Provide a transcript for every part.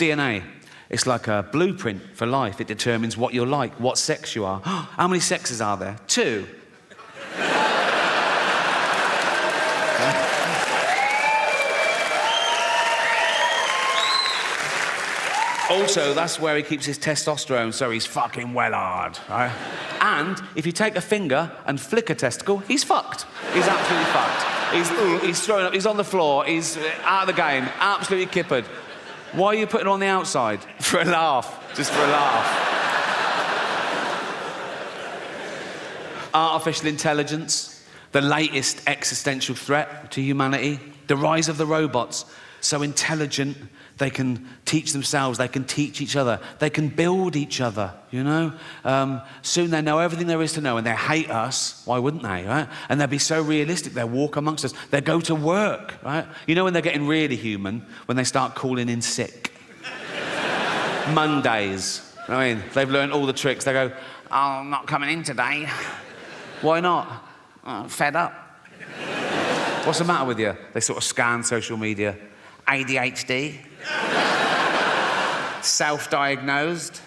DNA. It's like a blueprint for life. It determines what you're like, what sex you are. How many sexes are there? 2. Also, that's where he keeps his testosterone, so he's fucking well hard, right? And if you take a finger and flick a testicle, he's fucked. He's absolutely fucked. He's throwing up, he's on the floor, he's out of the game, absolutely kippered. Why are you putting it on the outside? For a laugh, just for a laugh. Artificial intelligence, the latest existential threat to humanity, the rise of the robots, so intelligent, they can teach themselves, they can teach each other, they can build each other, you know? Soon they know everything there is to know, and they hate us. Why wouldn't they, right? And they'll be so realistic, they'll walk amongst us, they'll go to work, right? You know when they're getting really human? When they start calling in sick. Mondays, I mean, they've learned all the tricks. They go, oh, I'm not coming in today. Why not? Oh, I'm fed up. What's the matter with you? They sort of scan social media. ADHD. Self-diagnosed.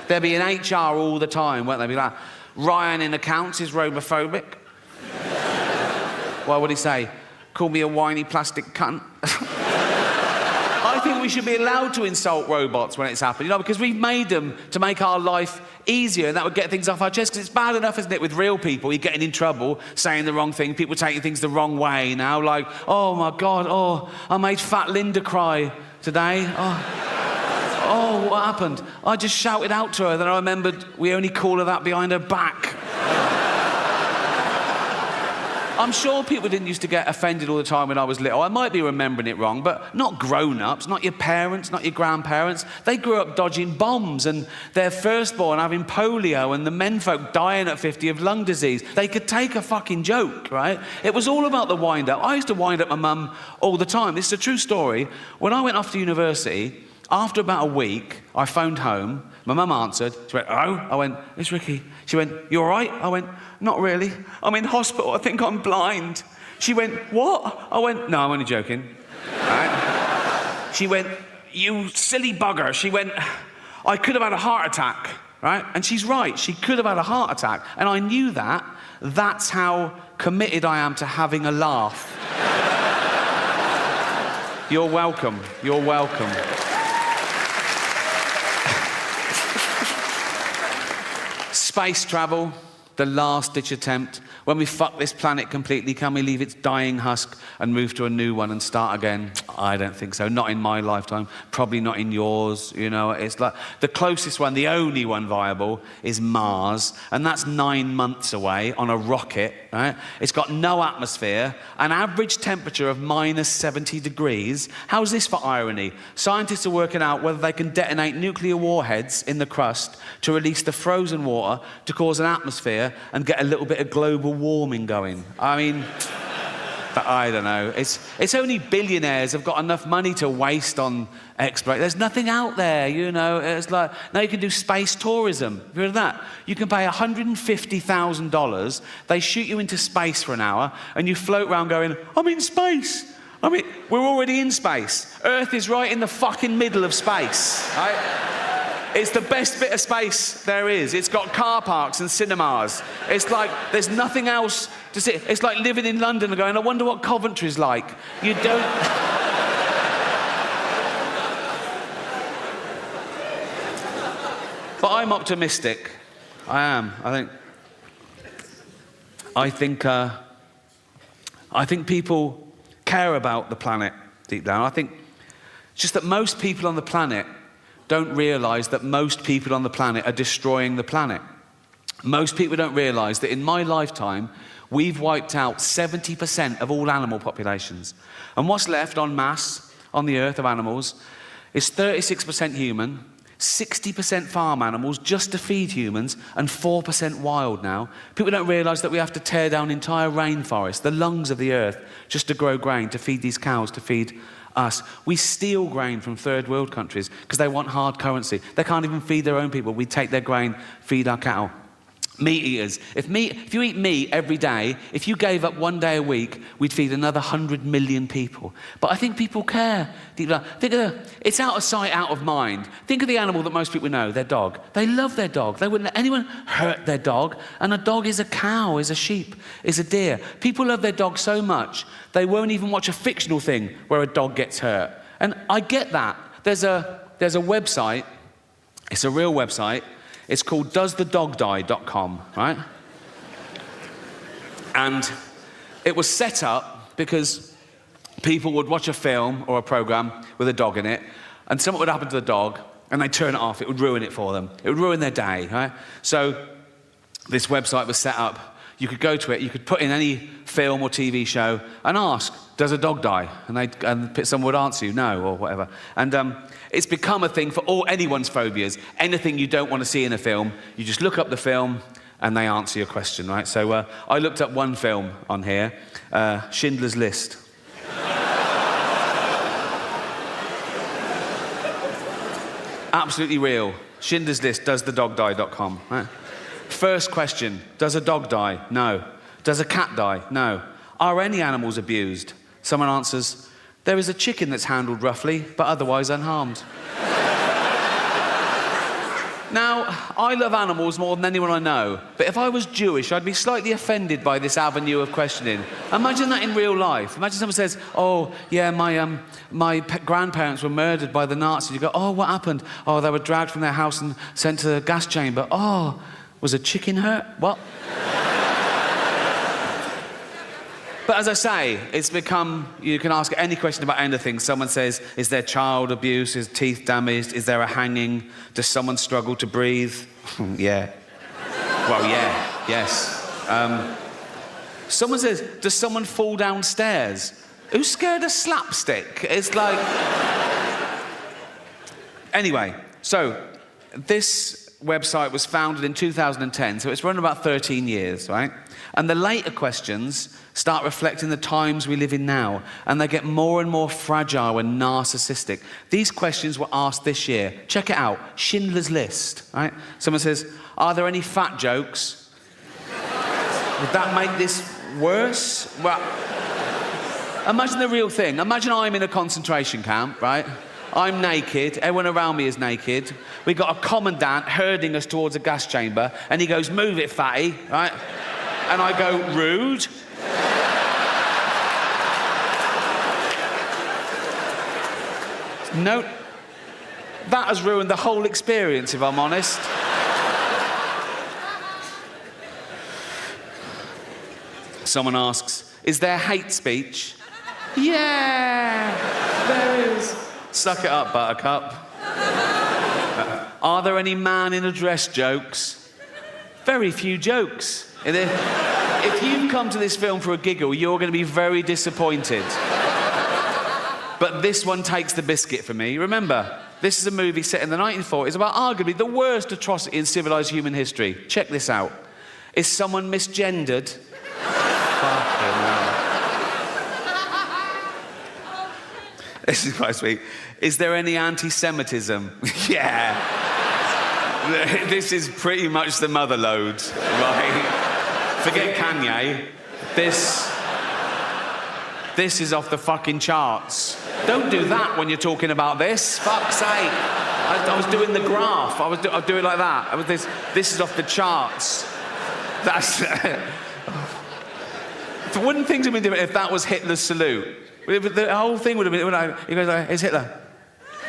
They'll be in HR all the time, won't they? Be like, Ryan in accounts is robophobic. What would he say? Call me a whiny plastic cunt. I think we should be allowed to insult robots when it's happened, you know, because we've made them to make our life easier, and that would get things off our chest, because it's bad enough, isn't it, with real people, you're getting in trouble, saying the wrong thing, people taking things the wrong way now, like, oh my God, oh, I made fat Linda cry today, oh, what happened? I just shouted out to her, then I remembered we only call her that behind her back. I'm sure people didn't used to get offended all the time when I was little. I might be remembering it wrong, but not grown-ups, not your parents, not your grandparents. They grew up dodging bombs and their firstborn having polio and the menfolk dying at 50 of lung disease. They could take a fucking joke, right? It was all about the wind-up. I used to wind up my mum all the time. This is a true story. When I went off to university, after about a week, I phoned home. My mum answered. She went, hello? I went, it's Ricky. She went, you all right? I went, not really. I'm in hospital. I think I'm blind. She went, what? I went, no, I'm only joking. Right? She went, you silly bugger. She went, I could have had a heart attack. Right? And she's right. She could have had a heart attack. And I knew that. That's how committed I am to having a laugh. You're welcome. You're welcome. Space travel, the last-ditch attempt. When we fuck this planet completely, can we leave its dying husk and move to a new one and start again? I don't think so. Not in my lifetime. Probably not in yours. You know, it's like the closest one, the only one viable, is Mars, and that's 9 months away on a rocket. Right? It's got no atmosphere, an average temperature of minus 70 degrees. How's this for irony? Scientists are working out whether they can detonate nuclear warheads in the crust to release the frozen water to cause an atmosphere and get a little bit of global warming going. I mean, I don't know. It's only billionaires have got enough money to waste on exploration. There's nothing out there, you know. It's like, now you can do space tourism. Have you heard of that? You can pay $150,000. They shoot you into space for an hour, and you float around going, I'm in space. I mean, we're already in space. Earth is right in the fucking middle of space, right? It's the best bit of space there is. It's got car parks and cinemas. It's like there's nothing else to see. It's like living in London and going, I wonder what Coventry's like. You don't... But I'm optimistic. I am. I think people care about the planet deep down. I think it's just that most people on the planet don't realise that most people on the planet are destroying the planet. Most people don't realise that in my lifetime, we've wiped out 70% of all animal populations. And what's left en masse on the earth of animals is 36% human, 60% farm animals just to feed humans, and 4% wild now. People don't realise that we have to tear down entire rainforests, the lungs of the earth, just to grow grain, to feed these cows, to feed us. We steal grain from third world countries because they want hard currency. They can't even feed their own people. We take their grain, feed our cattle. Meat eaters. If you eat meat every day, if you gave up 1 day a week, we'd feed another 100 million people. But I think people care. It's out of sight, out of mind. Think of the animal that most people know, their dog. They love their dog. They wouldn't let anyone hurt their dog. And a dog is a cow, is a sheep, is a deer. People love their dog so much, they won't even watch a fictional thing where a dog gets hurt. And I get that. There's a website, it's a real website. It's called doesthedogdie.com, right? And it was set up because people would watch a film or a program with a dog in it, and something would happen to the dog, and they'd turn it off. It would ruin it for them. It would ruin their day, right? So this website was set up. You could go to it, you could put in any film or TV show and ask, does a dog die? And someone would answer you, no, or whatever. And it's become a thing for anyone's phobias. Anything you don't want to see in a film, you just look up the film and they answer your question, right? So I looked up one film on here, Schindler's List. Absolutely real. Schindler's List, doesthedogdie.com, right? First question, does a dog die? No. Does a cat die? No. Are any animals abused? Someone answers, there is a chicken that's handled roughly, but otherwise unharmed. Now, I love animals more than anyone I know, but if I was Jewish, I'd be slightly offended by this avenue of questioning. Imagine that in real life. Imagine someone says, oh, yeah, my grandparents were murdered by the Nazis. You go, oh, what happened? Oh, they were dragged from their house and sent to the gas chamber. Oh, was a chicken hurt? What? But as I say, it's become, you can ask any question about anything. Someone says, is there child abuse? Is teeth damaged? Is there a hanging? Does someone struggle to breathe? Yeah. Well, yeah, yes. Someone says, does someone fall downstairs? Who's scared of slapstick? It's like... Anyway, so this website was founded in 2010, so it's run about 13 years, right? And the later questions start reflecting the times we live in now, and they get more and more fragile and narcissistic. These questions were asked this year. Check it out, Schindler's List, right? Someone says, are there any fat jokes? Would that make this worse? Well, imagine the real thing. Imagine I'm in a concentration camp, right? I'm naked, everyone around me is naked. We've got a commandant herding us towards a gas chamber, and he goes, move it, fatty, right? And I go, rude. No, that has ruined the whole experience, if I'm honest. Someone asks, is there hate speech? Yeah, there is. Suck it up, Buttercup. Are there any man in a dress jokes? Very few jokes. If you've come to this film for a giggle, you're going to be very disappointed. But this one takes the biscuit for me. Remember, this is a movie set in the 1940s about arguably the worst atrocity in civilized human history. Check this out. Is someone misgendered? Fucking hell. This is quite sweet. Is there any anti-Semitism? Yeah. This is pretty much the mother load, right? Forget Kanye. This is off the fucking charts. Don't do that when you're talking about this. Fuck's sake. I was doing the graph. I was doing like that. This is off the charts. That's... Wouldn't things have been different if that was Hitler's salute? The whole thing would have been... He goes like, it's Hitler.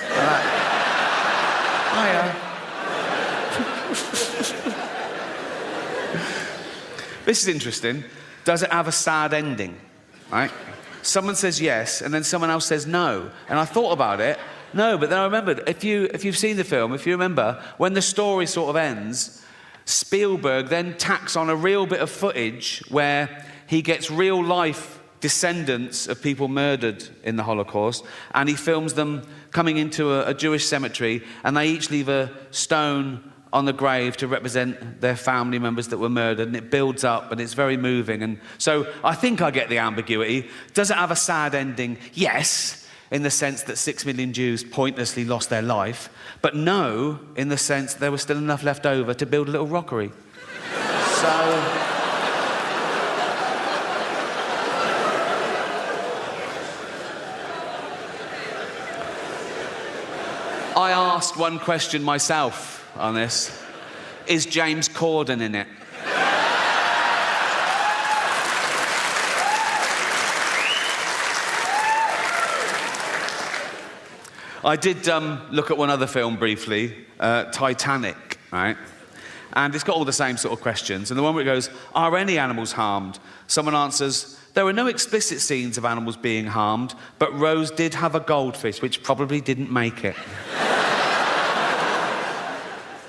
Like, hiya. This is interesting. Does it have a sad ending? Right? Someone says yes, and then someone else says no. And I thought about it. No, but then I remembered, if you've seen the film, if you remember, when the story sort of ends, Spielberg then tacks on a real bit of footage where he gets real life descendants of people murdered in the Holocaust, and he films them coming into a Jewish cemetery, and they each leave a stone on the grave to represent their family members that were murdered, and it builds up, and it's very moving. And so I think I get the ambiguity. Does it have a sad ending? Yes, in the sense that 6 million Jews pointlessly lost their life, but no, in the sense there was still enough left over to build a little rockery. So... I asked one question myself on this. Is James Corden in it? I did look at one other film briefly, Titanic, right? And it's got all the same sort of questions. And the one where it goes, are any animals harmed? Someone answers, there were no explicit scenes of animals being harmed, but Rose did have a goldfish, which probably didn't make it.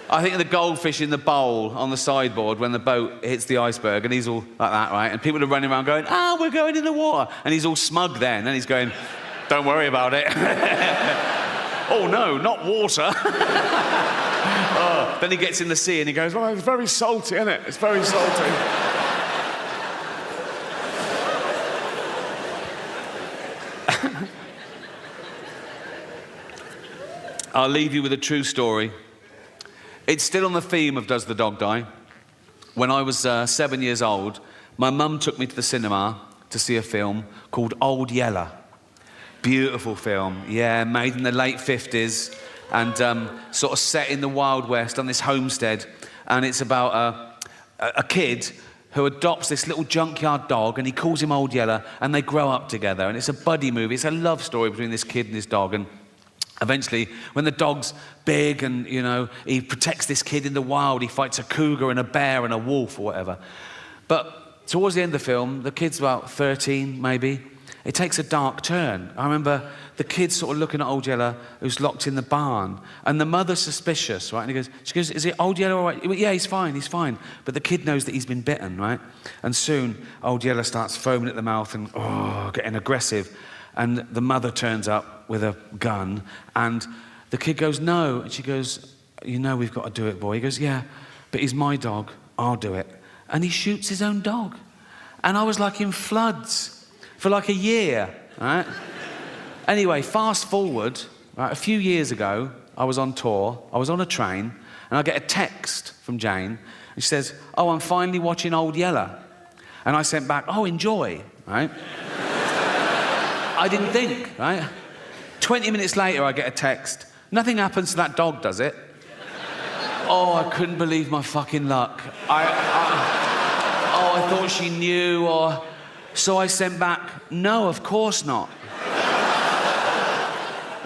I think the goldfish in the bowl on the sideboard when the boat hits the iceberg, and he's all like that, right? And people are running around going, we're going in the water. And he's all smug then, and he's going, don't worry about it. Oh, no, not water. Oh. Then he gets in the sea and he goes, it's very salty, isn't it? It's very salty. I'll leave you with a true story. It's still on the theme of does the dog die? When I was 7 years old, my mum took me to the cinema to see a film called Old Yeller. Beautiful film, yeah, made in the late 50s and sort of set in the Wild West on this homestead. And it's about a kid who adopts this little junkyard dog and he calls him Old Yeller and they grow up together. And it's a buddy movie. It's a love story between this kid and this dog. And eventually, when the dog's big and, you know, he protects this kid in the wild, he fights a cougar and a bear and a wolf or whatever. But towards the end of the film, the kid's about 13, maybe. It takes a dark turn. I remember the kid sort of looking at Old Yeller, who's locked in the barn, and the mother's suspicious, right? And she goes, is it Old Yeller all right? He went, yeah, he's fine. But the kid knows that he's been bitten, right? And soon, Old Yeller starts foaming at the mouth and, getting aggressive. And the mother turns up with a gun, and the kid goes, no. And she goes, you know we've got to do it, boy. He goes, yeah, but he's my dog. I'll do it. And he shoots his own dog. And I was like in floods for like a year, right? Anyway, fast forward, right, a few years ago, I was on tour, I was on a train, and I get a text from Jane, and she says, I'm finally watching Old Yeller. And I sent back, enjoy, right? I didn't think, right? 20 minutes later, I get a text. Nothing happens to that dog, does it? I couldn't believe my fucking luck. I thought she knew, So I sent back, no, of course not.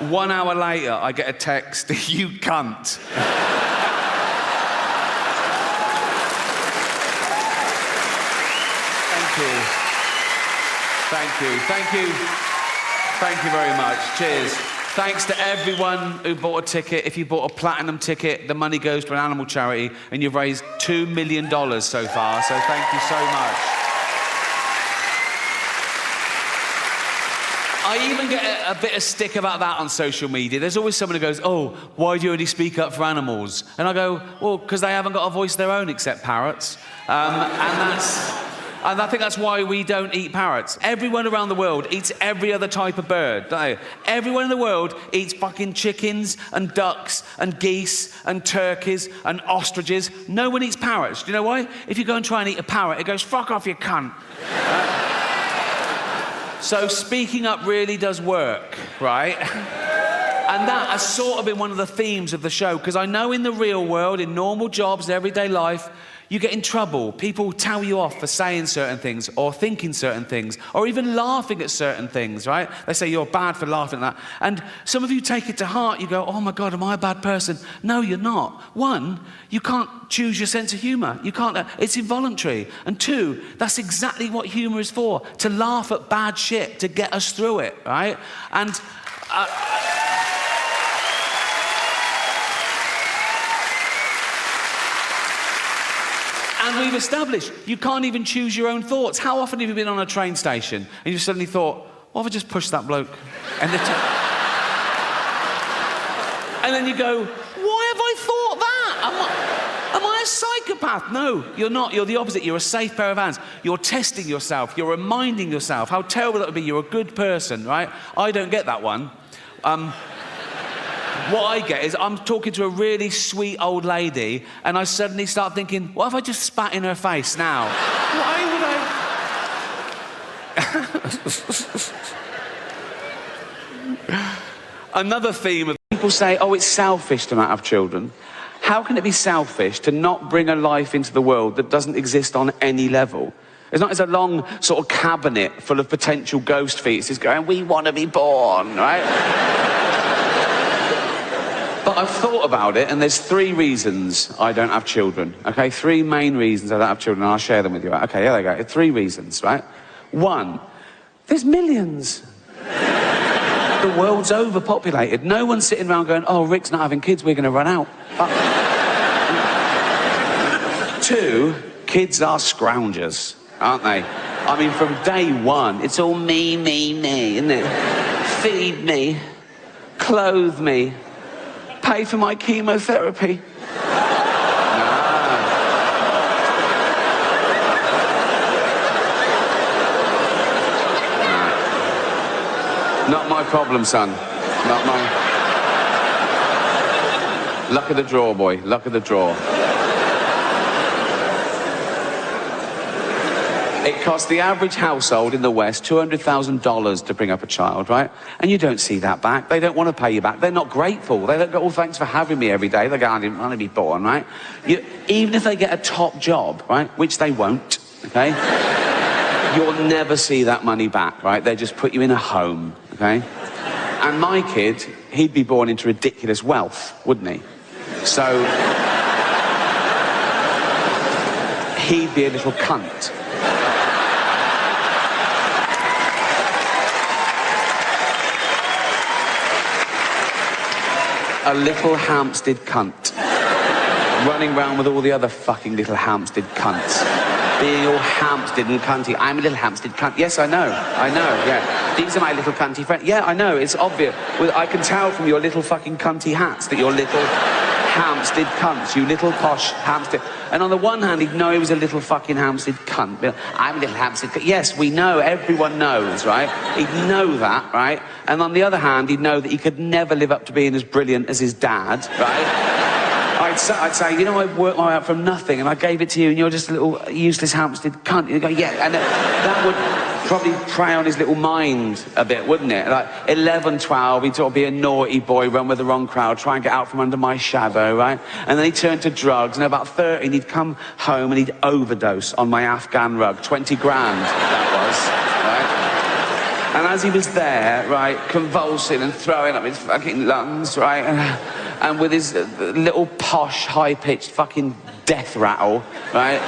1 hour later, I get a text, you cunt. Thank you very much. Cheers. Thanks to everyone who bought a ticket. If you bought a platinum ticket, the money goes to an animal charity, and you've raised $2 million so far, so thank you so much. I even get a bit of stick about that on social media. There's always someone who goes, why do you only speak up for animals? And I go, well, because they haven't got a voice of their own except parrots. And I think that's why we don't eat parrots. Everyone around the world eats every other type of bird, don't they? Everyone in the world eats fucking chickens and ducks and geese and turkeys and ostriches. No one eats parrots. Do you know why? If you go and try and eat a parrot, it goes, fuck off, you cunt. So speaking up really does work, right? And that has sort of been one of the themes of the show, because I know in the real world, in normal jobs, everyday life, you get in trouble. People tell you off for saying certain things or thinking certain things or even laughing at certain things, right? They say you're bad for laughing at that. And some of you take it to heart. You go, oh my God, am I a bad person? No, you're not. One, you can't choose your sense of humour. You can't, it's involuntary. And two, that's exactly what humour is for, to laugh at bad shit, to get us through it, right? And... And we've established you can't even choose your own thoughts. How often have you been on a train station and you suddenly thought, what if I just pushed that bloke? And then you go, why have I thought that? Am I a psychopath? No, you're not. You're the opposite. You're a safe pair of hands. You're testing yourself. You're reminding yourself how terrible that would be. You're a good person, right? I don't get that one. what I get is I'm talking to a really sweet old lady and I suddenly start thinking, what if I just spat in her face now? Why would I... Another theme of people say, oh, it's selfish to not have children. How can it be selfish to not bring a life into the world that doesn't exist on any level? It's not as a long sort of cabinet full of potential ghost fetuses going, we want to be born, right? But I've thought about it, and there's 3 reasons I don't have children, okay? 3 main reasons I don't have children, and I'll share them with you. Okay, here they go. 3 reasons, right? 1, there's millions. The world's overpopulated. No one's sitting around going, oh, Rick's not having kids, we're going to run out. 2, kids are scroungers, aren't they? I mean, from day 1, it's all me, isn't it? Feed me, clothe me, pay for my chemotherapy. Not my problem, son. Not my... Luck of the draw, boy. Luck of the draw. It costs the average household in the West $200,000 to bring up a child, right? And you don't see that back. They don't want to pay you back. They're not grateful. They don't go, oh, thanks for having me every day. They go, I didn't want to be born, right? Even if they get a top job, right, which they won't, okay? You'll never see that money back, right? They just put you in a home, okay? And my kid, he'd be born into ridiculous wealth, wouldn't he? So... he'd be a little cunt. A little Hampstead cunt. Running around with all the other fucking little Hampstead cunts. Being all Hampstead and cunty. I'm a little Hampstead cunt. Yes, I know, yeah. These are my little cunty friends. Yeah, I know, it's obvious. Well, I can tell from your little fucking cunty hats that you're little Hampstead cunts, you little posh Hampstead. And on the one hand, he'd know he was a little fucking Hampstead cunt. I'm a little Hampstead cunt. Yes, we know, everyone knows, right? He'd know that, right? And on the other hand, he'd know that he could never live up to being as brilliant as his dad, right? I'd say, you know, I worked my way up from nothing and I gave it to you and you're just a little useless Hampstead cunt. You'd go, yeah, and that would probably prey on his little mind a bit, wouldn't it? Like, 11, 12, he'd sort of be a naughty boy, run with the wrong crowd, try and get out from under my shadow, right? And then he'd turn to drugs, and at about 13, he'd come home and he'd overdose on my Afghan rug. 20 grand, that was, right? And as he was there, right, convulsing and throwing up his fucking lungs, right, and with his little posh, high-pitched fucking death rattle, right,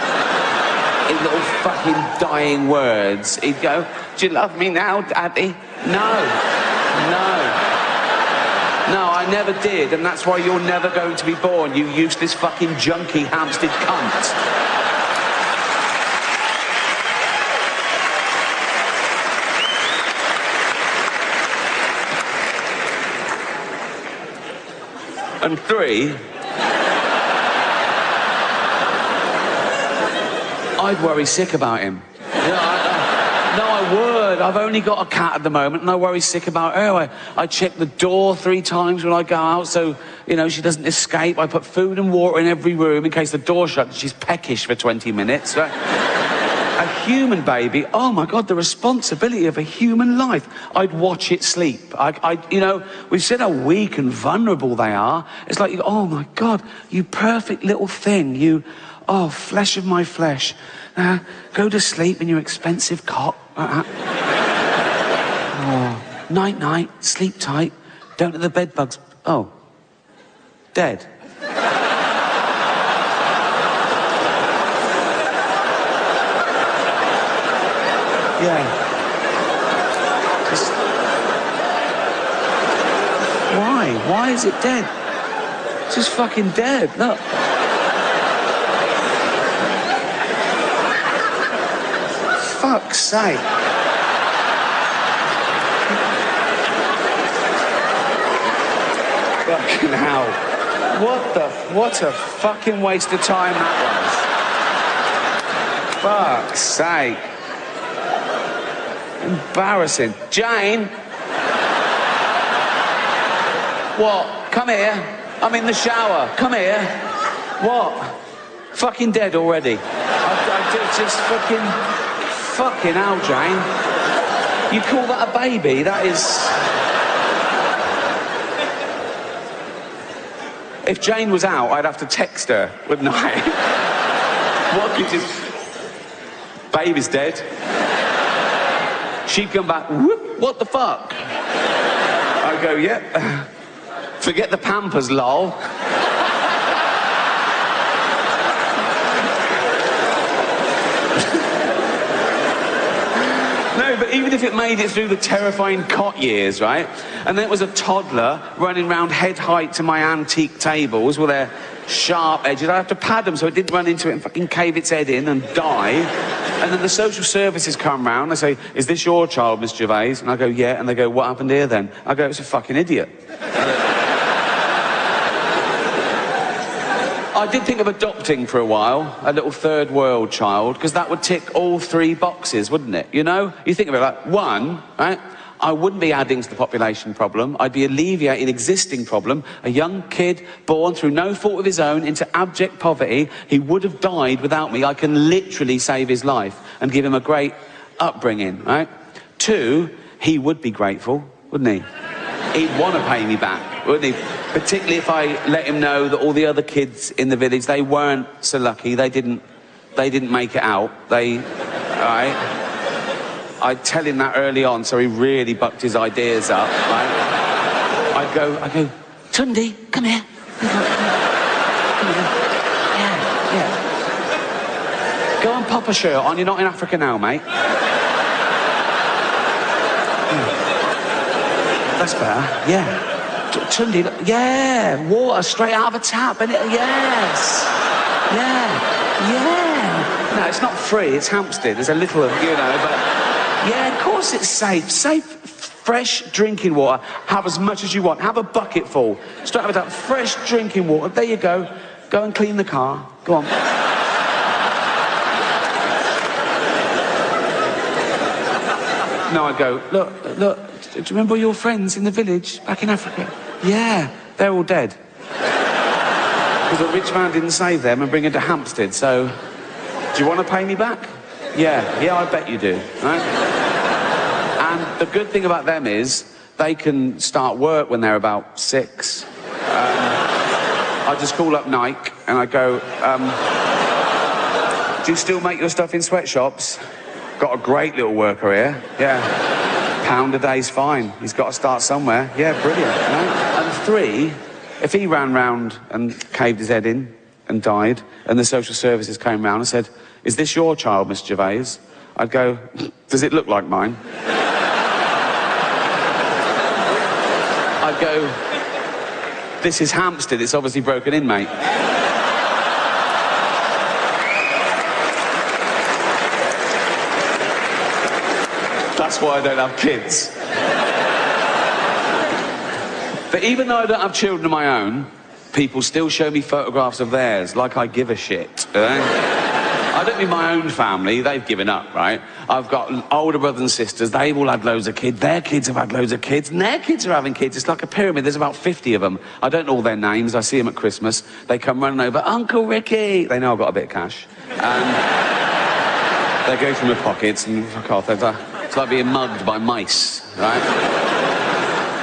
his little fucking dying words, he'd go, do you love me now, Daddy? No, I never did, and that's why you're never going to be born, you useless fucking junkie Hampstead cunt. And 3, I'd worry sick about him. No, I would. I've only got a cat at the moment and I worry sick about her. I check the door 3 times when I go out so, you know, she doesn't escape. I put food and water in every room in case the door shuts. She's peckish for 20 minutes. Right? A human baby, oh my God, the responsibility of a human life. I'd watch it sleep. You know, we've said how weak and vulnerable they are. It's like, oh my God, you perfect little thing. You, oh, flesh of my flesh. Go to sleep in your expensive cot. Oh, night, night, sleep tight. Don't let the bed bugs. Oh, dead. Yeah. Just... Why? Why is it dead? It's just fucking dead. Look. Fuck's sake. Fucking hell. What a fucking waste of time that was. Fuck's sake. Embarrassing. Jane? What? Come here. I'm in the shower. Come here. What? Fucking dead already. I just fucking hell, Jane. You call that a baby? That is... If Jane was out, I'd have to text her, wouldn't I? What could you... Baby's dead. She'd come back, whoop, what the fuck? I go, yep. Forget the Pampers, lol. No, but even if it made it through the terrifying cot years, right? And then it was a toddler running around head height to my antique tables with their sharp edges. I have to pad them so it didn't run into it and fucking cave its head in and die. And then the social services come round. They say, is this your child, Miss Gervais? And I go, yeah. And they go, what happened here then? I go, it's a fucking idiot. I did think of adopting for a while, a little third world child, because that would tick all 3 boxes, wouldn't it? You know? You think of it like, 1, right? I wouldn't be adding to the population problem. I'd be alleviating an existing problem. A young kid born through no fault of his own into abject poverty. He would have died without me. I can literally save his life and give him a great upbringing, right? 2, he would be grateful, wouldn't he? He'd want to pay me back, wouldn't he? Particularly if I let him know that all the other kids in the village, they weren't so lucky. They didn't make it out. All right? I'd tell him that early on, so he really bucked his ideas up, right? I'd go, Tundi, come here. Come here. Yeah. Go and pop a shirt on. You're not in Africa now, mate. That's better. Yeah. Tundi, yeah. Water straight out of a tap, and yes. Yeah. No, it's not free. It's Hampstead. There's a little of, you know, but. Yeah, of course it's safe. Safe, fresh drinking water. Have as much as you want. Have a bucket full. Straight out of that fresh drinking water. There you go. Go and clean the car. Go on. No, I go, look, do you remember your friends in the village back in Africa? Yeah, they're all dead. Because a rich man didn't save them and bring them to Hampstead, so... Do you want to pay me back? Yeah, I bet you do, right? And the good thing about them is they can start work when they're about 6. I just call up Nike and I go, do you still make your stuff in sweatshops? Got a great little worker here, yeah. £1 a day's fine. He's got to start somewhere. Yeah, brilliant, right? And 3, if he ran round and caved his head in and died, and the social services came round and said, is this your child, Miss Gervais? I'd go, does it look like mine? I'd go, this is Hampstead, it's obviously broken in, mate. That's why I don't have kids. But even though I don't have children of my own, people still show me photographs of theirs, like I give a shit, you know? I don't mean my own family, they've given up, right? I've got older brothers and sisters, they've all had loads of kids, their kids have had loads of kids, and their kids are having kids. It's like a pyramid, there's about 50 of them. I don't know all their names, I see them at Christmas. They come running over, Uncle Ricky! They know I've got a bit of cash. And they go through my pockets and fuck off. It's like being mugged by mice, right?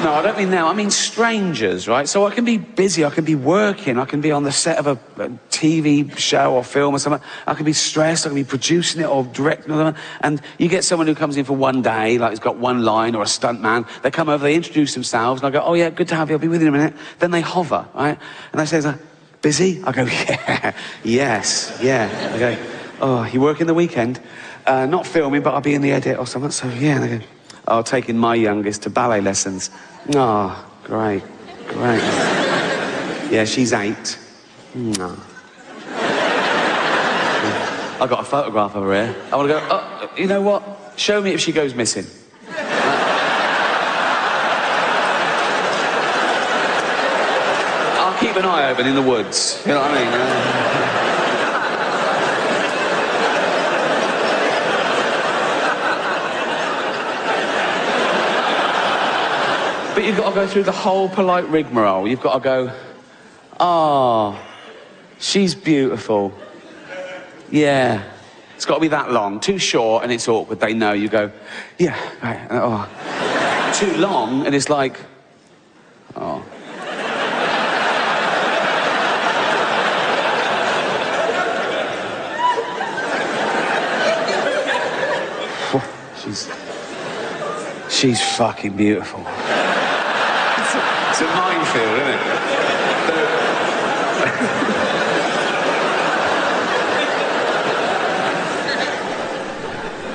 No, I don't mean now, I mean strangers, right? So I can be busy, I can be working, I can be on the set of a TV show or film or something. I can be stressed, I can be producing it or directing it. And you get someone who comes in for one day, like he's got one line or a stunt man. They come over, they introduce themselves, and I go, oh yeah, good to have you, I'll be with you in a minute. Then they hover, right? And they say, busy? I go, yeah, yes, yeah. I go, oh, you working the weekend? Not filming, but I'll be in the edit or something. So yeah, and they go, oh, taking my youngest to ballet lessons. Oh, great. Yeah, she's 8. No. I got a photograph of her here. I want to go, oh, you know what? Show me if she goes missing. I'll keep an eye open in the woods. You know what I mean? But But you've got to go through the whole polite rigmarole. You've got to go, oh, she's beautiful. Yeah. It's got to be that long. Too short and it's awkward. They know. You go, yeah, right. Oh. Too long and it's like, oh. She's fucking beautiful. It's a minefield, isn't it?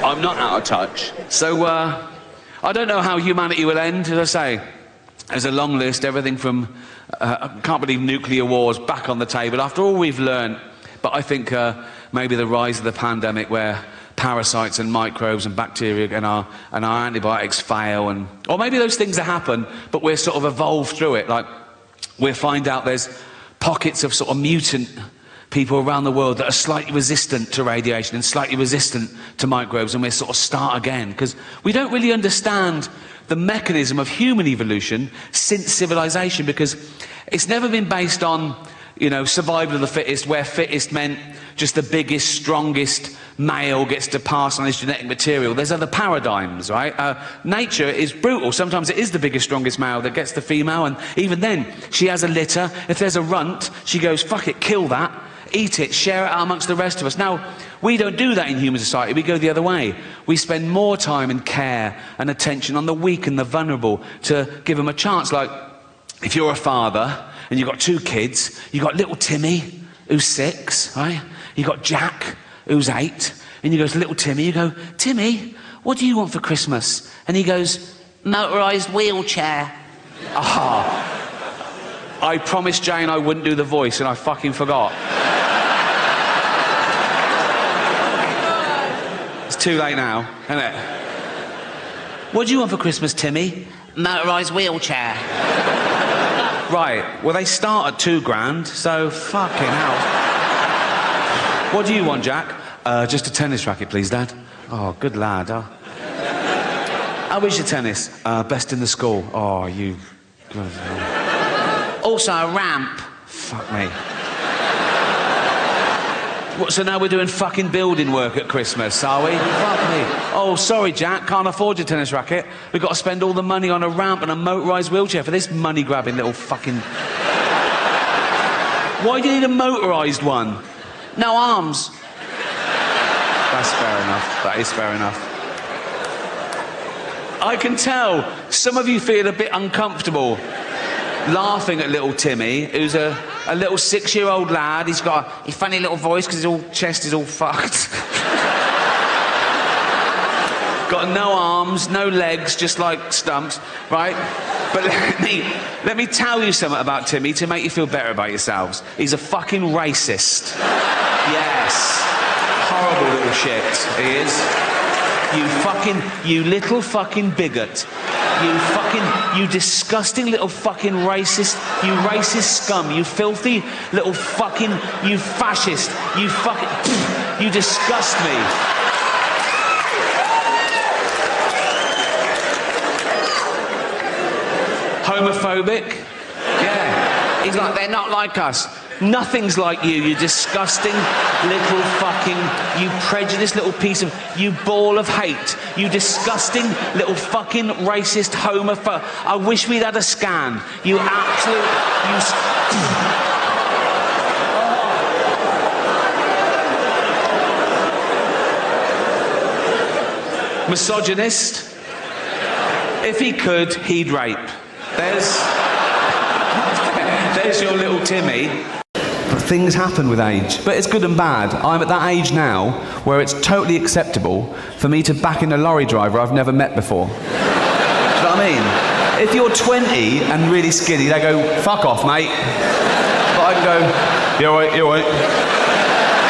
I'm not out of touch. So, I don't know how humanity will end, as I say. There's a long list, everything from, I can't believe nuclear wars back on the table, after all we've learned. But I think maybe the rise of the pandemic where parasites and microbes and bacteria and our antibiotics fail, or maybe those things that happen, but we're sort of evolved through it. Like, we'll find out there's pockets of sort of mutant people around the world that are slightly resistant to radiation and slightly resistant to microbes, and we'll sort of start again. Because we don't really understand the mechanism of human evolution since civilization, because it's never been based on, you know, survival of the fittest, where fittest meant just the biggest, strongest male gets to pass on his genetic material. There's other paradigms, right? Nature is brutal. Sometimes it is the biggest, strongest male that gets the female, and even then, she has a litter. If there's a runt, she goes, fuck it, kill that, eat it, share it out amongst the rest of us. Now, we don't do that in human society. We go the other way. We spend more time and care and attention on the weak and the vulnerable to give them a chance. Like, if you're a father and you've got 2 kids, you've got little Timmy, who's 6, right? You've got Jack, who's 8, and you go to little Timmy, you go, Timmy, what do you want for Christmas? And he goes, motorised wheelchair. Ah, I promised Jane I wouldn't do the voice, and I fucking forgot. It's too late now, isn't it? What do you want for Christmas, Timmy? Motorised wheelchair. Right, well, they start at $2,000, so fucking hell. What do you want, Jack? Just a tennis racket, please, Dad. Oh, good lad. Oh. How is your tennis? Best in the school. Oh, you... Also a ramp. Fuck me. What, so now we're doing fucking building work at Christmas, are we? Fuck me. Oh, sorry, Jack, can't afford your tennis racket. We've got to spend all the money on a ramp and a motorised wheelchair for this money-grabbing little fucking... Why do you need a motorised one? No arms. That's fair enough. That is fair enough. I can tell some of you feel a bit uncomfortable laughing at little Timmy, who's a little 6-year-old lad. He's got a funny little voice because his chest is all fucked. Got no arms, no legs, just like stumps, right? But let me tell you something about Timmy to make you feel better about yourselves. He's a fucking racist. Yes. Horrible little shit, he is. You little fucking bigot. You disgusting little fucking racist, you racist scum, you filthy little fucking, you fascist, you fucking, you disgust me. Homophobic? Yeah. He's like, they're not like us. Nothing's like you disgusting little fucking, you prejudiced little piece of, you ball of hate, you disgusting little fucking racist homophobe. I wish we'd had a scan. You absolute, you... Misogynist? If he could, he'd rape. There's your little Timmy. But things happen with age. But it's good and bad. I'm at that age now where it's totally acceptable for me to back in a lorry driver I've never met before. Do you know what I mean? If you're 20 and really skinny, they go, fuck off, mate. But I can go, you're all right, you're all right.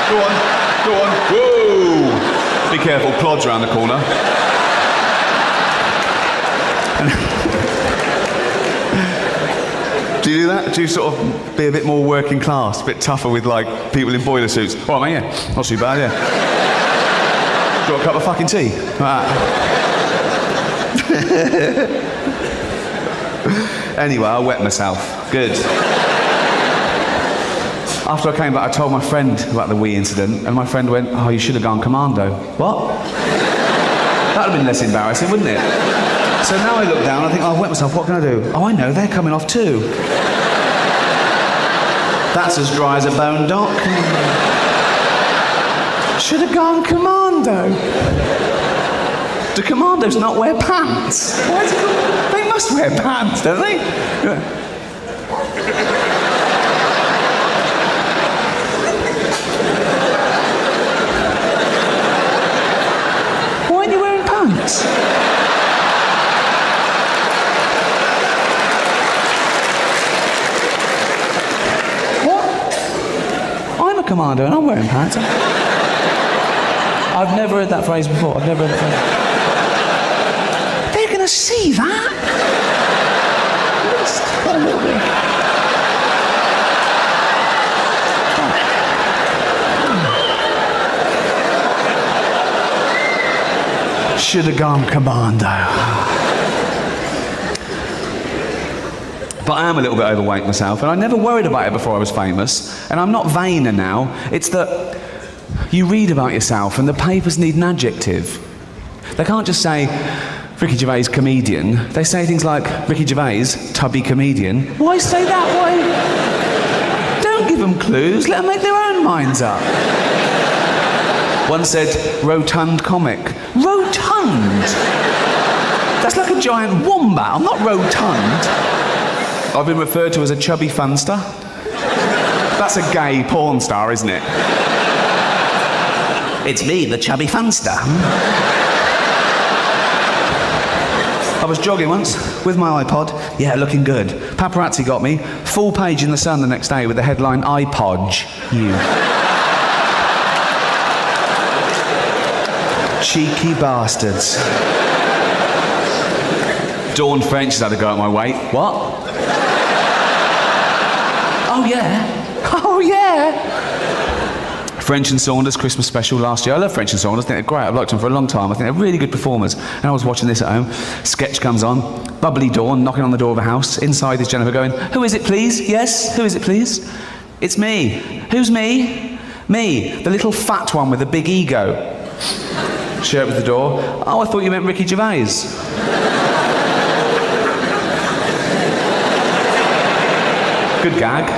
Go on. Whoa! Be careful, plods around the corner. Do you do that? Do you sort of be a bit more working class, a bit tougher with, like, people in boiler suits? All right, mate, yeah. Not too bad, yeah. Got a cup of fucking tea? Right. Anyway, I wet myself. Good. After I came back, I told my friend about the wee incident, and my friend went, "Oh, you should have gone commando." What? That would have been less embarrassing, wouldn't it? So now I look down, I think, "Oh, I've wet myself, what can I do?" Oh, I know, they're coming off too. That's as dry as a bone, Doc. Should have gone commando. Do commandos not wear pants? Why is it, they must wear pants, don't they? Why aren't you wearing pants? What? I'm a commando and I'm wearing pants. I've never heard that phrase before. I've never heard that phrase. They're going to see that. Just a little bit. Should have gone commando. But I am a little bit overweight myself, and I never worried about it before I was famous. And I'm not vain now. It's that you read about yourself and the papers need an adjective. They can't just say, Ricky Gervais, comedian. They say things like, Ricky Gervais, tubby comedian. Why say that? Why? Don't give them clues. Let them make their own minds up. One said, rotund comic. Rotund? That's like a giant wombat. I'm not rotund. I've been referred to as a chubby funster. That's a gay porn star, isn't it? It's me, the chubby funster. I was jogging once with my iPod. Yeah, looking good. Paparazzi got me. Full page in the Sun the next day with the headline, iPodge you. Cheeky bastards. Dawn French has had a go at my weight. What? Oh yeah. Oh yeah. French and Saunders Christmas special last year. I love French and Saunders. I think they're great. I've liked them for a long time. I think they're really good performers. And I was watching this at home. Sketch comes on. Bubbly Dawn knocking on the door of a house. Inside is Jennifer going, "Who is it, please? Yes, who is it, please? It's me. Who's me? Me, the little fat one with the big ego." She opens the door. "Oh, I thought you meant Ricky Gervais." Good gag.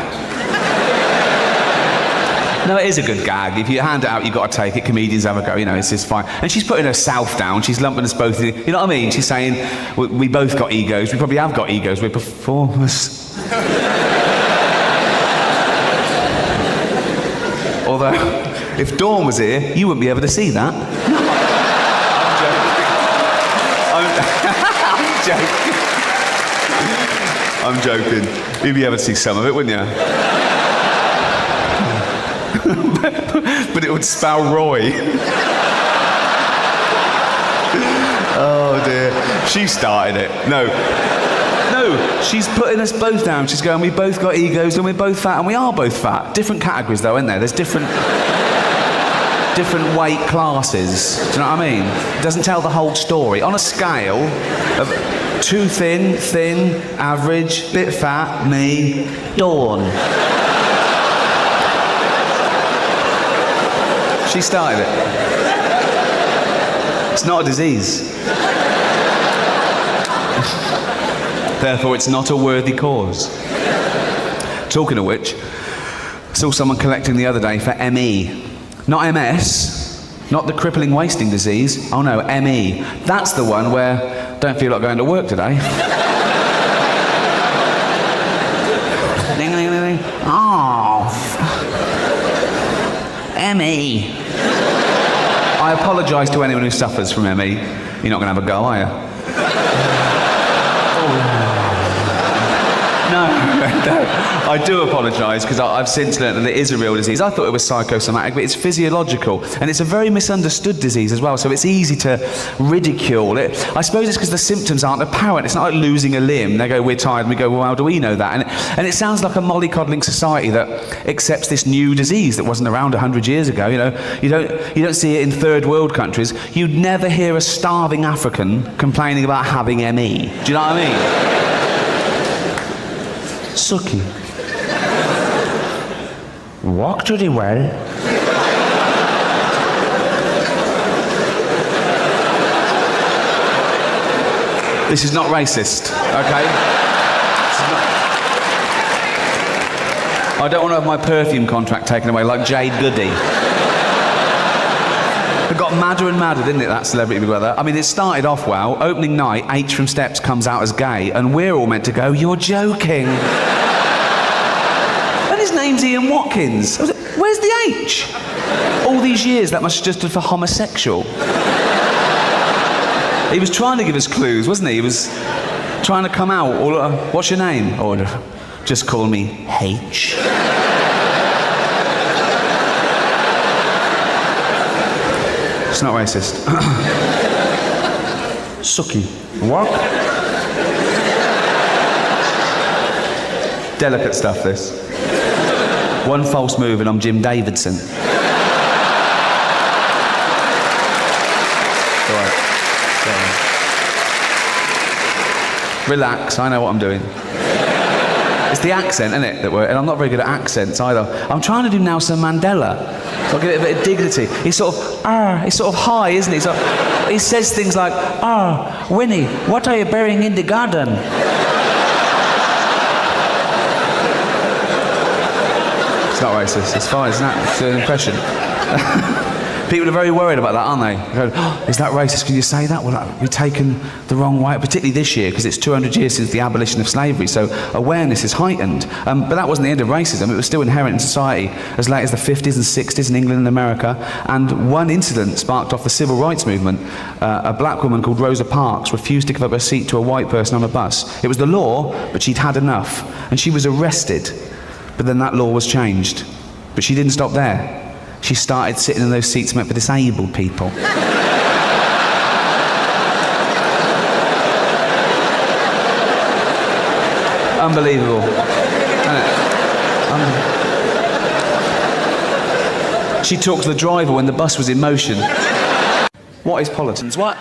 No, it is a good gag. If you hand it out, you've got to take it. Comedians have a go, you know, it's just fine. And she's putting herself down. She's lumping us both in. You know what I mean? She's saying, we both got egos. We probably have got egos. We're performers. Although, if Dawn was here, you wouldn't be able to see that. I'm joking. You'd be able to see some of it, wouldn't you? But it would spell Roy. Oh dear. She started it. No, she's putting us both down. She's going, we both got egos and we're both fat, and we are both fat. Different categories though, isn't there? There's different weight classes. Do you know what I mean? It doesn't tell the whole story. On a scale of too thin, average, bit fat, me, Dawn. She started it. It's not a disease. Therefore, it's not a worthy cause. Talking of which, saw someone collecting the other day for ME. Not MS, not the crippling wasting disease. Oh no, ME. That's the one where don't feel like going to work today. Ding, ding, ding, ding. Oh. ME. I apologise to anyone who suffers from ME. You're not going to have a go, are you? No, I do apologise because I've since learnt that it is a real disease. I thought it was psychosomatic, but it's physiological, and it's a very misunderstood disease as well, so it's easy to ridicule it. I suppose it's because the symptoms aren't apparent. It's not like losing a limb. They go, we're tired, and we go, well, how do we know that? And it sounds like a mollycoddling society that accepts this new disease that wasn't around 100 years ago. You know, you don't see it in third world countries. You'd never hear a starving African complaining about having ME. Do you know what I mean? Suki. Walk to the well. This is not racist, okay? I don't want to have my perfume contract taken away like Jade Goody. It got madder and madder, didn't it, that Celebrity Big Brother? I mean, it started off well. Opening night, H from Steps comes out as gay, and we're all meant to go, you're joking. And his name's Ian Watkins. I was like, where's the H? All these years, that must have just stood for homosexual. He was trying to give us clues, wasn't he? He was trying to come out. Or, what's your name? Or just call me H. It's not racist. Suki. Walk. Delicate stuff, this. One false move and I'm Jim Davidson. It's all right. It's all right. Relax, I know what I'm doing. It's the accent, isn't it? And I'm not very good at accents either. I'm trying to do Nelson Mandela. So I'll give it a bit of dignity. He's sort of high, isn't he? He says things like, Winnie, what are you burying in the garden? It's not racist, it's fine, isn't it? It's an impression. People are very worried about that, aren't they? They go, is that racist? Can you say that? Well, we've taken the wrong way, particularly this year, because it's 200 years since the abolition of slavery, so awareness is heightened. But that wasn't the end of racism. It was still inherent in society as late as the 50s and 60s in England and America. And one incident sparked off the civil rights movement. A black woman called Rosa Parks refused to give up her seat to a white person on a bus. It was the law, but she'd had enough. And she was arrested. But then that law was changed. But she didn't stop there. She started sitting in those seats meant for disabled people. Unbelievable. She talked to the driver when the bus was in motion. What is politics? What?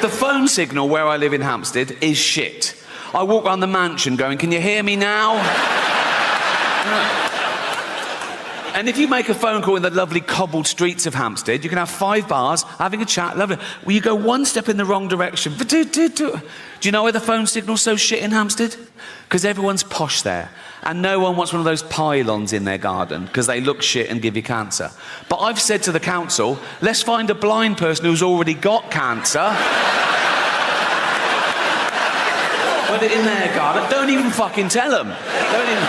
The phone signal where I live in Hampstead is shit. I walk around the mansion going, can you hear me now? And if you make a phone call in the lovely cobbled streets of Hampstead, you can have 5 bars, having a chat, lovely. Well, you go one step in the wrong direction. Do you know why the phone signal's so shit in Hampstead? Because everyone's posh there. And no one wants one of those pylons in their garden, because they look shit and give you cancer. But I've said to the council, let's find a blind person who's already got cancer. Put it in their garden. Don't even fucking tell them. Don't even...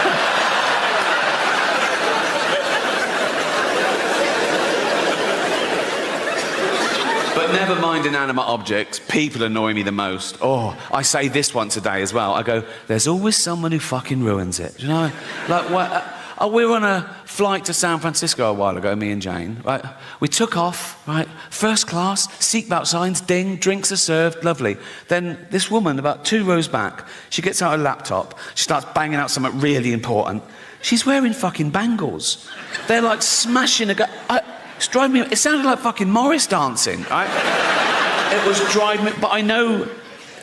But never mind inanimate objects, people annoy me the most. Oh, I say this once a day as well. I go, there's always someone who fucking ruins it. Do you know? Like, what? We were on a flight to San Francisco a while ago, me and Jane, right? We took off, right? First class, seatbelt signs, ding, drinks are served, lovely. Then this woman, about 2 rows back, she gets out her laptop, she starts banging out something really important. She's wearing fucking bangles. They're like smashing it's driving me... It sounded like fucking Morris dancing, right? It was driving me... But I know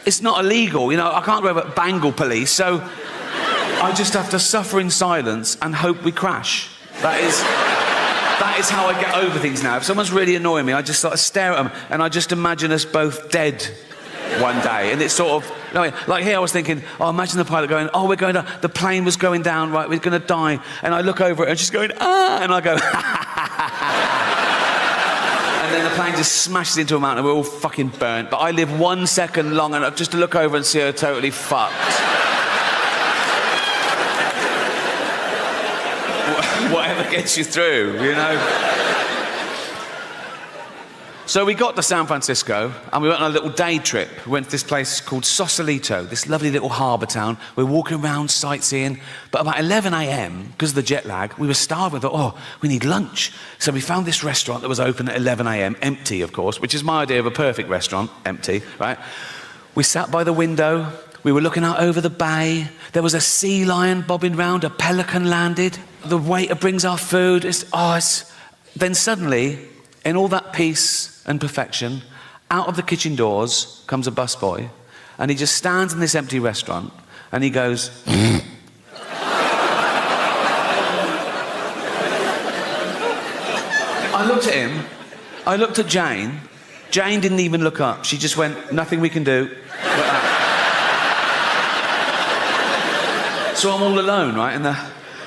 it's not illegal, you know, I can't go over bangle police, so I just have to suffer in silence and hope we crash. That is how I get over things now. If someone's really annoying me, I just sort of stare at them and I just imagine us both dead one day. And it's sort of... Like here I was thinking, imagine the pilot going, we're going down, the plane was going down, right, we're going to die. And I look over it and she's going, and I go, and then the plane just smashes into a mountain and we're all fucking burnt. But I live 1 second long enough just to look over and see her totally fucked. Whatever gets you through, you know? So we got to San Francisco and we went on a little day trip. We went to this place called Sausalito, this lovely little harbour town. We're walking around sightseeing, but about 11 a.m, because of the jet lag, we were starving. We thought, we need lunch. So we found this restaurant that was open at 11 a.m, empty, of course, which is my idea of a perfect restaurant, empty, right? We sat by the window. We were looking out over the bay. There was a sea lion bobbing round, a pelican landed. The waiter brings our food. Then suddenly, in all that peace and perfection, out of the kitchen doors comes a busboy, and he just stands in this empty restaurant, and he goes, I looked at him, I looked at Jane. Jane didn't even look up. She just went, nothing we can do. Like that. So I'm all alone, right?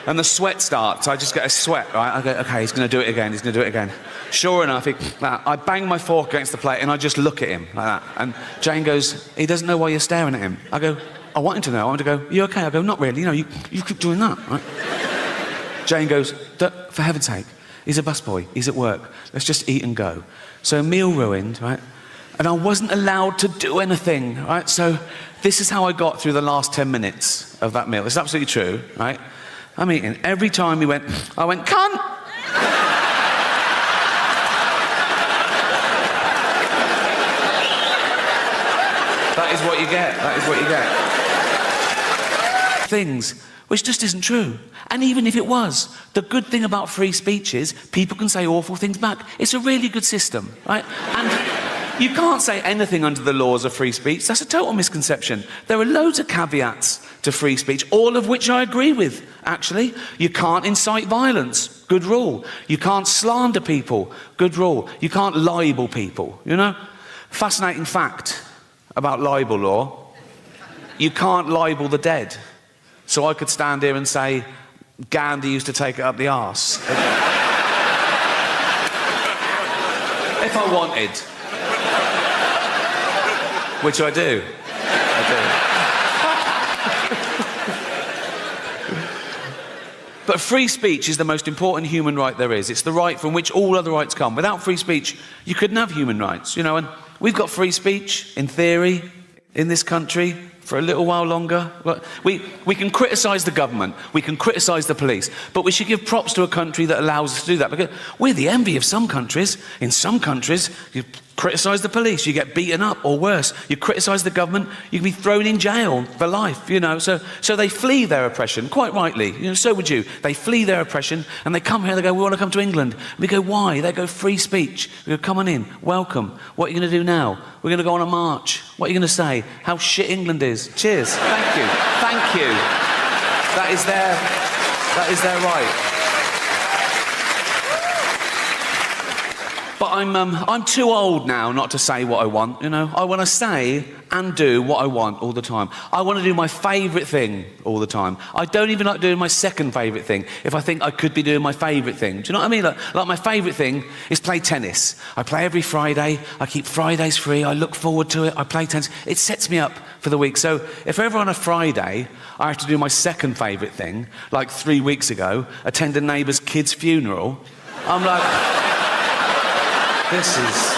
And the sweat starts. I just get a sweat, right? I go, okay, he's going to do it again. He's going to do it again. Sure enough, I bang my fork against the plate and I just look at him like that. And Jane goes, he doesn't know why you're staring at him. I go, I want him to know. I want him to go, you okay? I go, not really. You keep doing that, right? Jane goes, for heaven's sake, he's a busboy. He's at work. Let's just eat and go. So meal ruined, right? And I wasn't allowed to do anything, right? So this is how I got through the last 10 minutes of that meal. It's absolutely true, right? I'm eating. Every time I went, cunt! That is what you get. That is what you get. Things, which just isn't true. And even if it was, the good thing about free speech is people can say awful things back. It's a really good system, right? And you can't say anything under the laws of free speech. That's a total misconception. There are loads of caveats to free speech, all of which I agree with, actually. You can't incite violence. Good rule. You can't slander people. Good rule. You can't libel people, you know? Fascinating fact about libel law. You can't libel the dead. So I could stand here and say, Gandhi used to take it up the arse. If I wanted. Which I do. But free speech is the most important human right there is. It's the right from which all other rights come. Without free speech, you couldn't have human rights, you know, and we've got free speech, in theory, in this country, for a little while longer. We can criticise the government, we can criticise the police, but we should give props to a country that allows us to do that, because we're the envy of some countries. In some countries, you criticise the police, you get beaten up, or worse, you criticise the government, you can be thrown in jail for life, you know, so they flee their oppression, quite rightly, you know, so would you. They flee their oppression, and they come here, they go, we want to come to England. We go, why? They go, free speech. We go, come on in, welcome. What are you going to do now? We're going to go on a march. What are you going to say? How shit England is. Cheers. Thank you. Thank you. That is their right. But I'm too old now not to say what I want, you know. I want to say and do what I want all the time. I want to do my favourite thing all the time. I don't even like doing my second favourite thing if I think I could be doing my favourite thing. Do you know what I mean? Like my favourite thing is play tennis. I play every Friday. I keep Fridays free. I look forward to it. I play tennis. It sets me up for the week. So if ever on a Friday I have to do my second favourite thing, like 3 weeks ago, attend a neighbour's kid's funeral, I'm like, this is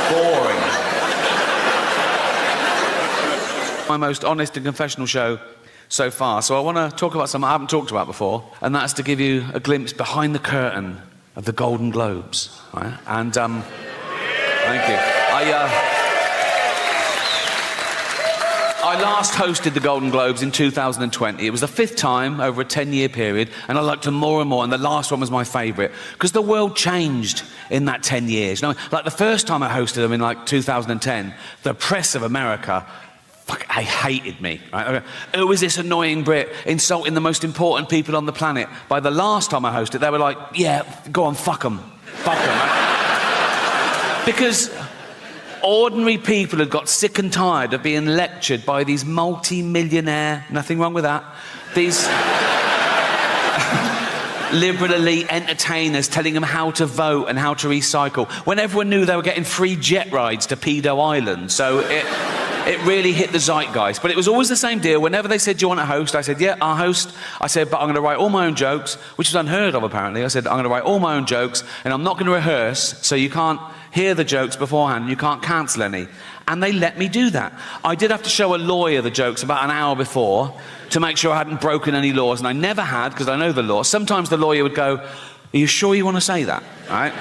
boring. My most honest and confessional show so far. So I want to talk about something I haven't talked about before, and that's to give you a glimpse behind the curtain of the Golden Globes. Right? And thank you. I last hosted the Golden Globes in 2020. It was the 5th time over a 10-year period, and I liked them more and more, and the last one was my favourite, because the world changed in that 10 years. You know, like the first time I hosted them in like 2010, the press of America, they hated me. Right? Who is this annoying Brit insulting the most important people on the planet? By the last time I hosted, they were like, yeah, go on, fuck them. Fuck them, right? Because ordinary people had got sick and tired of being lectured by these multi-millionaire, nothing wrong with that, these liberal elite entertainers telling them how to vote and how to recycle, when everyone knew they were getting free jet rides to Pedo Island. So it really hit the zeitgeist. But it was always the same deal. Whenever they said, do you want to host? I said, yeah, I'll host. I said, but I'm going to write all my own jokes, which was unheard of, apparently. I said, I'm going to write all my own jokes, and I'm not going to rehearse, so you can't hear the jokes beforehand, you can't cancel any. And they let me do that. I did have to show a lawyer the jokes about an hour before to make sure I hadn't broken any laws, and I never had, because I know the law. Sometimes the lawyer would go, are you sure you want to say that? Right?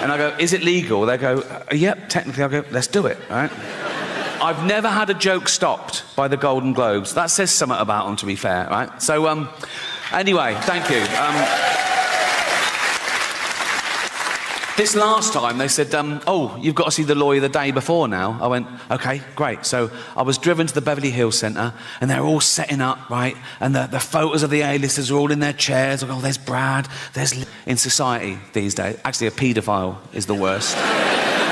And I go, is it legal? They go, yep, technically. I go, let's do it. Right? I've never had a joke stopped by the Golden Globes. That says something about them, to be fair, right? So, anyway, thank you. This last time, they said, oh, you've got to see the lawyer the day before now. I went, OK, great. So I was driven to the Beverly Hills Centre, and they're all setting up, right? And the photos of the A-listers are all in their chairs. I go, oh, there's Brad, there's... In society these days, actually a paedophile is the worst.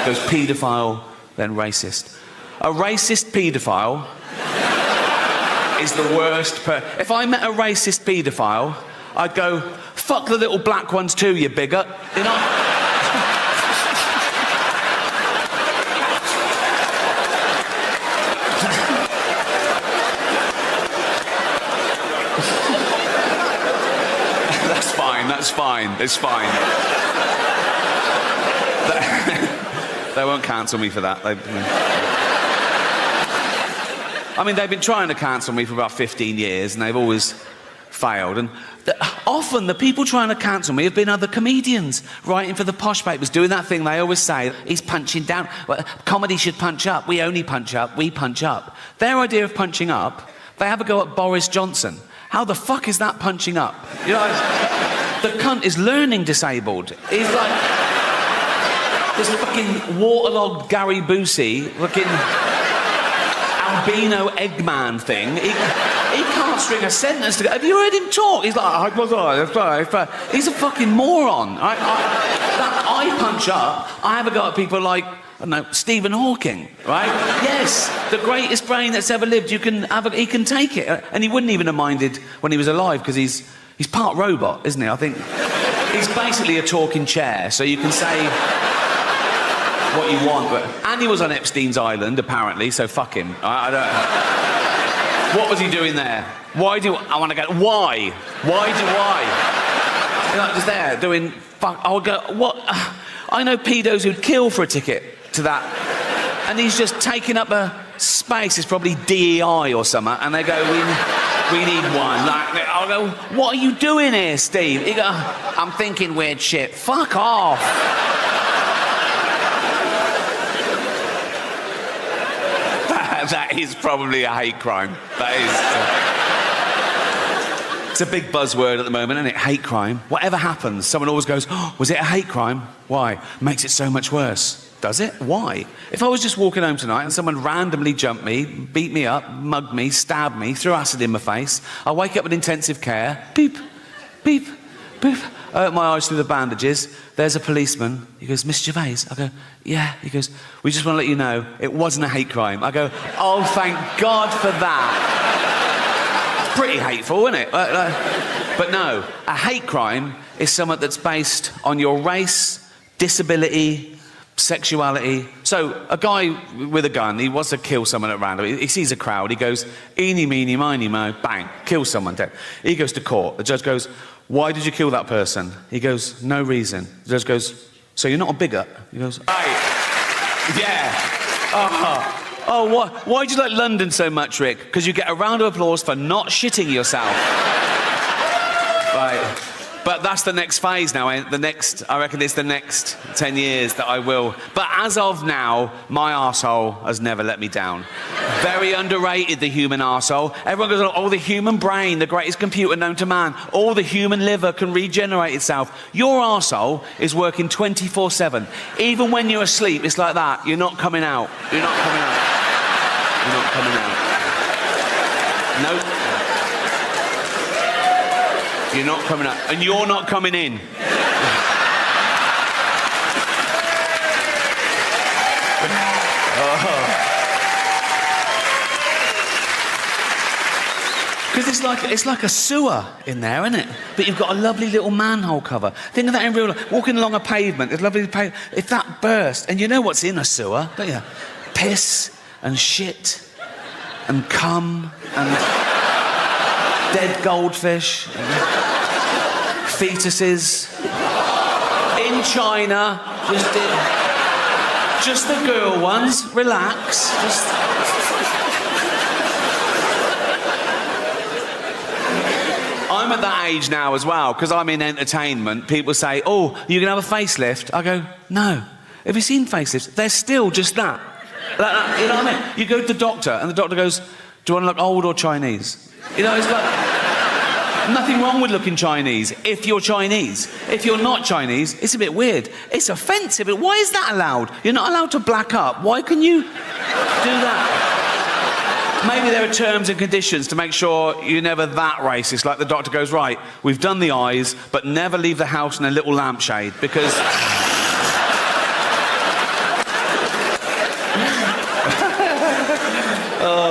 Goes paedophile, then racist. A racist paedophile is the worst. If I met a racist paedophile, I'd go, fuck the little black ones too, you bigot. You know? That's fine. It's fine. They won't cancel me for that. I mean, they've been trying to cancel me for about 15 years, and they've always failed. And often the people trying to cancel me have been other comedians writing for the posh papers, doing that thing they always say, he's punching down. Well, comedy should punch up. We only punch up. We punch up. Their idea of punching up, they have a go at Boris Johnson. How the fuck is that punching up? You know, the cunt is learning disabled. He's like this fucking waterlogged Gary Busey, fucking albino Eggman thing. He can't string a sentence together. Have you heard him talk? He's like, he's a fucking moron. I punch up. I have a go at people like, I don't know, Stephen Hawking, right? Yes, the greatest brain that's ever lived. He can take it, and he wouldn't even have minded when he was alive because he's part robot, isn't he? I think he's basically a talking chair, so you can say what you want. And he was on Epstein's Island, apparently, so fuck him. I don't... What was he doing there? Why do I want to go? Why? Why do I? You're like just there doing fuck. I would go. What? I know pedos who'd kill for a ticket to that, and he's just taking up a space. It's probably DEI or something, and they go, we need one. Like, I'll go, what are you doing here, Steve? He go, I'm thinking weird shit. Fuck off. That is probably a hate crime. That is. It's a big buzzword at the moment, isn't it? Hate crime. Whatever happens, someone always goes, oh, was it a hate crime? Why? Makes it so much worse. Does it? Why? If I was just walking home tonight and someone randomly jumped me, beat me up, mugged me, stabbed me, threw acid in my face, I wake up in intensive care, beep, beep, beep. I open my eyes through the bandages. There's a policeman. He goes, Miss Gervais? I go, yeah. He goes, we just want to let you know it wasn't a hate crime. I go, oh, thank God for that. Pretty hateful, isn't it? But no, a hate crime is something that's based on your race, disability, sexuality. So a guy with a gun, he wants to kill someone at random. He sees a crowd, he goes, eeny, meeny, miny, mo, bang, kills someone dead. He goes to court. The judge goes, why did you kill that person? He goes, no reason. The judge goes, so you're not a bigot? He goes, right, yeah. Oh, why do you like London so much, Rick? Because you get a round of applause for not shitting yourself. Right. But that's the next phase now. I reckon it's the next 10 years that I will. But as of now, my arsehole has never let me down. Very underrated, the human arsehole. Everyone goes, oh, the human brain, the greatest computer known to man. Oh, the human liver can regenerate itself. Your arsehole is working 24/7. Even when you're asleep, it's like that. You're not coming out. You're not coming out. You're not coming out. Nope. You're not coming out. And you're not coming in. Because it's like a sewer in there, isn't it? But you've got a lovely little manhole cover. Think of that in real life. Walking along a pavement, it's lovely pavement. If that burst, and you know what's in a sewer, don't you? Piss and shit and cum and dead goldfish, fetuses. In China, just the girl ones. Relax. I'm at that age now as well, because I'm in entertainment. People say, oh, you can have a facelift. I go, no. Have you seen facelifts? They're still just that. You know what I mean? You go to the doctor, and the doctor goes, do you want to look old or Chinese? You know, it's like... Nothing wrong with looking Chinese if you're Chinese. If you're not Chinese, it's a bit weird. It's offensive. Why is that allowed? You're not allowed to black up. Why can you do that? Maybe there are terms and conditions to make sure you're never that racist. Like the doctor goes, right, we've done the eyes, but never leave the house in a little lampshade because...